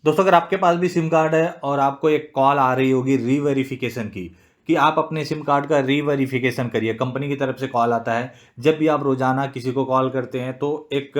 दोस्तों अगर आपके पास भी सिम कार्ड है और आपको एक कॉल आ रही होगी रीवेरिफिकेशन की कि आप अपने सिम कार्ड का रीवेरिफिकेशन करिए, कंपनी की तरफ से कॉल आता है। जब भी आप रोजाना किसी को कॉल करते हैं तो एक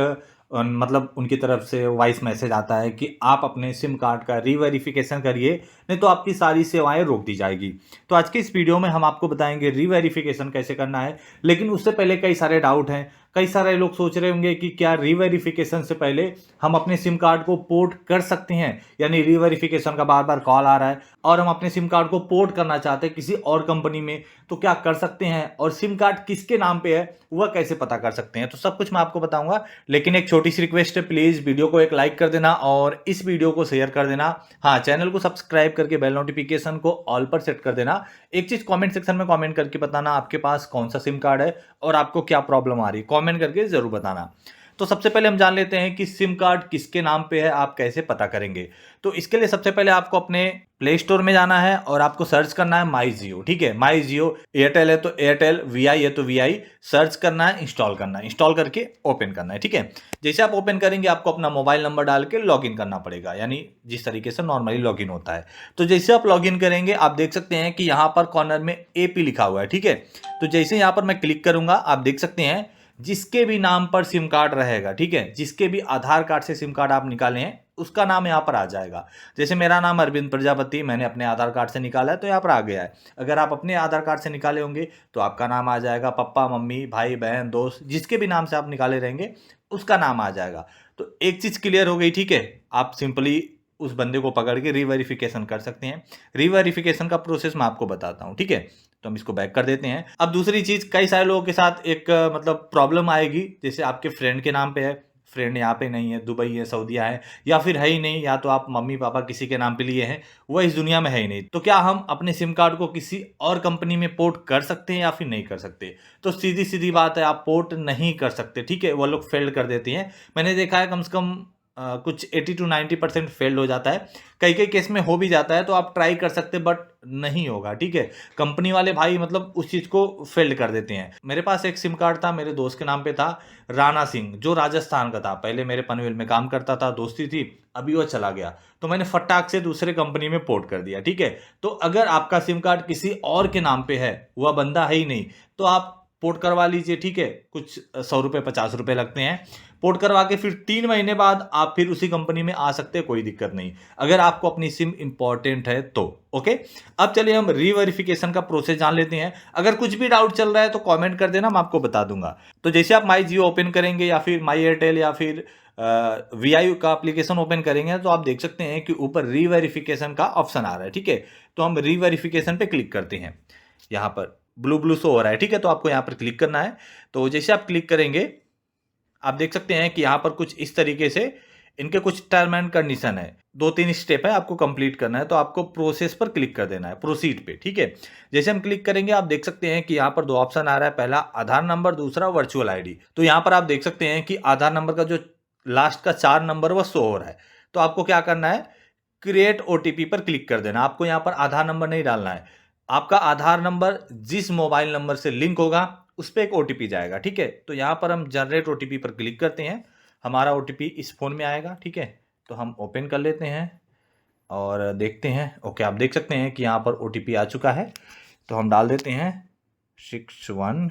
मतलब उनकी तरफ से वॉइस मैसेज आता है कि आप अपने सिम कार्ड का रीवेरिफिकेशन करिए, नहीं तो आपकी सारी सेवाएं रोक दी जाएगी। तो आज की इस वीडियो में हम आपको बताएंगे रीवेरिफिकेशन कैसे करना है। लेकिन उससे पहले कई सारे डाउट हैं। कई सारे लोग सोच रहे होंगे कि क्या रीवेरिफिकेशन से पहले हम अपने सिम कार्ड को पोर्ट कर सकते हैं, यानी रीवेरिफिकेशन का बार बार कॉल आ रहा है और हम अपने सिम कार्ड को पोर्ट करना चाहते हैं किसी और कंपनी में, तो क्या कर सकते हैं, और सिम कार्ड किसके नाम पे है वह कैसे पता कर सकते हैं, तो सब कुछ मैं आपको बताऊंगा। लेकिन एक छोटी सी रिक्वेस्ट है, प्लीज वीडियो को एक लाइक कर देना और इस वीडियो को शेयर कर देना। हाँ, चैनल को सब्सक्राइब करके बेल नोटिफिकेशन को ऑल पर सेट कर देना। एक चीज कमेंट सेक्शन में कमेंट करके बताना आपके पास कौन सा सिम कार्ड है और आपको क्या प्रॉब्लम आ रही है, कमेंट करके जरूर बताना। तो सबसे पहले हम जान लेते हैं कि सिम कार्ड किसके नाम पे है, आप कैसे पता करेंगे। तो इसके लिए सबसे पहले आपको अपने प्ले स्टोर में जाना है और आपको सर्च करना है माई जियो। ठीक है, माई जियो, एयरटेल है तो एयरटेल, वीआई है तो वीआई, सर्च करना है, इंस्टॉल करना है, इंस्टॉल करके ओपन करना है। ठीक है, जैसे आप ओपन करेंगे आपको अपना मोबाइल नंबर डाल के लॉगिन करना पड़ेगा, यानी जिस तरीके से नॉर्मली लॉगिन होता है। तो जैसे आप लॉगिन करेंगे आप देख सकते हैं कि यहाँ पर कॉर्नर में एपी लिखा हुआ है। ठीक है, तो जैसे यहाँ पर मैं क्लिक करूंगा आप देख सकते हैं जिसके भी नाम पर सिम कार्ड रहेगा, ठीक है, जिसके भी आधार कार्ड से सिम कार्ड आप निकाले हैं उसका नाम यहाँ पर आ जाएगा। जैसे मेरा नाम अरविंद प्रजापति, मैंने अपने आधार कार्ड से निकाला है तो यहाँ पर आ गया है। अगर आप अपने आधार कार्ड से निकाले होंगे तो आपका नाम आ जाएगा, पप्पा मम्मी भाई बहन दोस्त जिसके भी नाम से आप निकाले रहेंगे उसका नाम आ जाएगा। तो एक चीज क्लियर हो गई। ठीक है, आप सिंपली उस बंदे को पकड़ के रीवेरिफिकेशन कर सकते हैं। रीवेरिफिकेशन का प्रोसेस मैं आपको बताता हूँ। ठीक है, तो हम इसको बैक कर देते हैं। अब दूसरी चीज, कई सारे लोगों के साथ एक मतलब प्रॉब्लम आएगी, जैसे आपके फ्रेंड के नाम पे है, फ्रेंड यहाँ पे नहीं है, दुबई है, सऊदीया है, या फिर है ही नहीं, या तो आप मम्मी पापा किसी के नाम पे लिए हैं, वह इस दुनिया में है ही नहीं, तो क्या हम अपने सिम कार्ड को किसी और कंपनी में पोर्ट कर सकते हैं या फिर नहीं कर सकते? तो सीधी सीधी बात है, आप पोर्ट नहीं कर सकते। ठीक है, वो लोग फेल्ड कर देती हैं। मैंने देखा है कम से कम कुछ 80 to 90% फेल्ड हो जाता है। कई कई केस में हो भी जाता है, तो आप ट्राई कर सकते बट नहीं होगा। ठीक है, कंपनी वाले भाई मतलब उस चीज को फेल्ड कर देते हैं। मेरे पास एक सिम कार्ड था, मेरे दोस्त के नाम पे था, राणा सिंह, जो राजस्थान का था, पहले मेरे पनवेल में काम करता था, दोस्ती थी, अभी वो चला गया, तो मैंने फटाक से दूसरे कंपनी में पोर्ट कर दिया। ठीक है, तो अगर आपका सिम कार्ड किसी और के नाम पे है, वह बंदा है ही नहीं, तो आप पोर्ट करवा लीजिए। ठीक है, कुछ 100 रुपये 50 रुपये लगते हैं, पोर्ट करवा के फिर 3 महीने बाद आप फिर उसी कंपनी में आ सकते हैं, कोई दिक्कत नहीं, अगर आपको अपनी सिम इंपॉर्टेंट है तो। ओके, अब चलिए हम रीवेरिफिकेशन का प्रोसेस जान लेते हैं। अगर कुछ भी डाउट चल रहा है तो कमेंट कर देना, मैं आपको बता दूंगा। तो जैसे आप माई जियो ओपन करेंगे या फिर माई एयरटेल या फिर वीआई का एप्लीकेशन ओपन करेंगे तो आप देख सकते हैं कि ऊपर रीवेरिफिकेशन का ऑप्शन आ रहा है। ठीक है, तो हम रीवेरिफिकेशन पे क्लिक करते हैं। यहाँ पर ब्लू ब्लू शो हो रहा है। ठीक है, तो आपको यहाँ पर क्लिक करना है। तो जैसे आप क्लिक करेंगे आप देख सकते हैं कि यहाँ पर कुछ इस तरीके से इनके कुछ टर्म एंड कंडीशन है, 2-3 स्टेप है, आपको कंप्लीट करना है। तो आपको प्रोसेस पर क्लिक कर देना है, प्रोसीड पे। ठीक है, जैसे हम क्लिक करेंगे आप देख सकते हैं कि यहाँ पर 2 ऑप्शन आ रहा है, पहला आधार नंबर, दूसरा वर्चुअल आईडी। तो यहाँ पर आप देख सकते हैं कि आधार नंबर का जो लास्ट का 4 नंबर वह शो हो रहा है। तो आपको क्या करना है, क्रिएट ओटीपी पर क्लिक कर देना। आपको यहाँ पर आधार नंबर नहीं डालना है, आपका आधार नंबर जिस मोबाइल नंबर से लिंक होगा उस पर एक ओटीपी जाएगा। ठीक है, तो यहाँ पर हम जनरेट ओटीपी पर क्लिक करते हैं, हमारा ओटीपी इस फोन में आएगा। ठीक है, तो हम ओपन कर लेते हैं और देखते हैं। ओके, आप देख सकते हैं कि यहाँ पर ओटीपी आ चुका है, तो हम डाल देते हैं 61,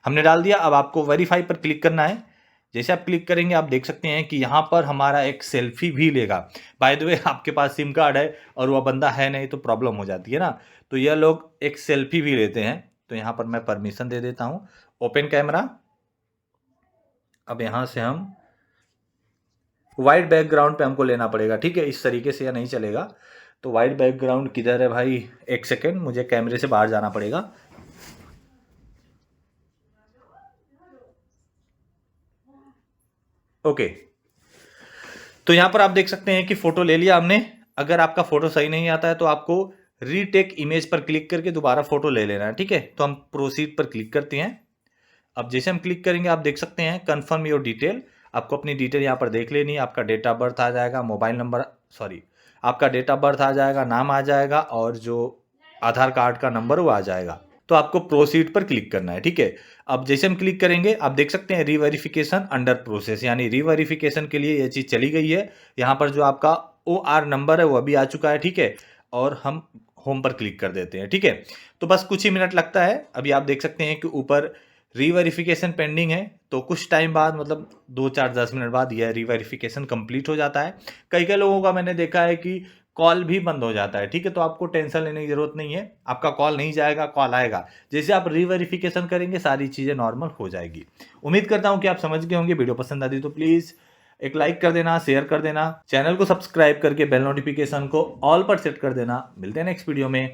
हमने डाल दिया। अब आपको वेरीफाई पर क्लिक करना है। जैसे आप क्लिक करेंगे आप देख सकते हैं कि यहाँ पर हमारा एक सेल्फी भी लेगा। बाय द वे, आपके पास सिम कार्ड है और वह बंदा है नहीं तो प्रॉब्लम हो जाती है ना, तो यह लोग एक सेल्फी भी लेते हैं। तो यहाँ पर मैं परमिशन दे देता हूँ, ओपन कैमरा। अब यहाँ से हम वाइट बैकग्राउंड पे हमको लेना पड़ेगा। ठीक है, इस तरीके से यह नहीं चलेगा। तो वाइट बैकग्राउंड किधर है भाई, एक सेकेंड, मुझे कैमरे से बाहर जाना पड़ेगा। ओके, तो यहां पर आप देख सकते हैं कि फोटो ले लिया हमने। अगर आपका फोटो सही नहीं आता है तो आपको रीटेक इमेज पर क्लिक करके दोबारा फोटो ले लेना है। ठीक है, तो हम प्रोसीड पर क्लिक करते हैं। अब जैसे हम क्लिक करेंगे आप देख सकते हैं कंफर्म योर डिटेल, आपको अपनी डिटेल यहाँ पर देख लेनी है। आपका डेट ऑफ बर्थ आ जाएगा, मोबाइल नंबर, सॉरी, आपका डेट ऑफ बर्थ आ जाएगा, नाम आ जाएगा और जो आधार कार्ड का नंबर वो आ जाएगा। तो आपको प्रोसीड पर क्लिक करना है। ठीक है, अब जैसे हम क्लिक करेंगे आप देख सकते हैं रीवेरिफिकेशन अंडर प्रोसेस, यानी रीवेरिफिकेशन के लिए ये चीज चली गई है। यहाँ पर जो आपका OR नंबर है वो अभी आ चुका है, ठीक है, और हम होम पर क्लिक कर देते हैं, ठीक है। तो बस कुछ ही मिनट लगता है। अभी आप देख सकते हैं कि ऊपर रीवेरिफिकेशन पेंडिंग है, तो कुछ टाइम बाद मतलब 2-4-10 मिनट बाद यह रीवेरिफिकेशन कंप्लीट हो जाता है। कई कई लोगों का मैंने देखा है कि कॉल भी बंद हो जाता है, ठीक है, तो आपको टेंशन लेने की जरूरत नहीं है, आपका कॉल नहीं जाएगा, कॉल आएगा। जैसे आप रीवेरिफिकेशन करेंगे सारी चीजें नॉर्मल हो जाएगी। उम्मीद करता हूं कि आप समझ गए होंगे। वीडियो पसंद आती तो प्लीज एक लाइक कर देना, शेयर कर देना, चैनल को सब्सक्राइब करके बेल नोटिफिकेशन को ऑल पर सेट कर देना। मिलते हैं नेक्स्ट वीडियो में।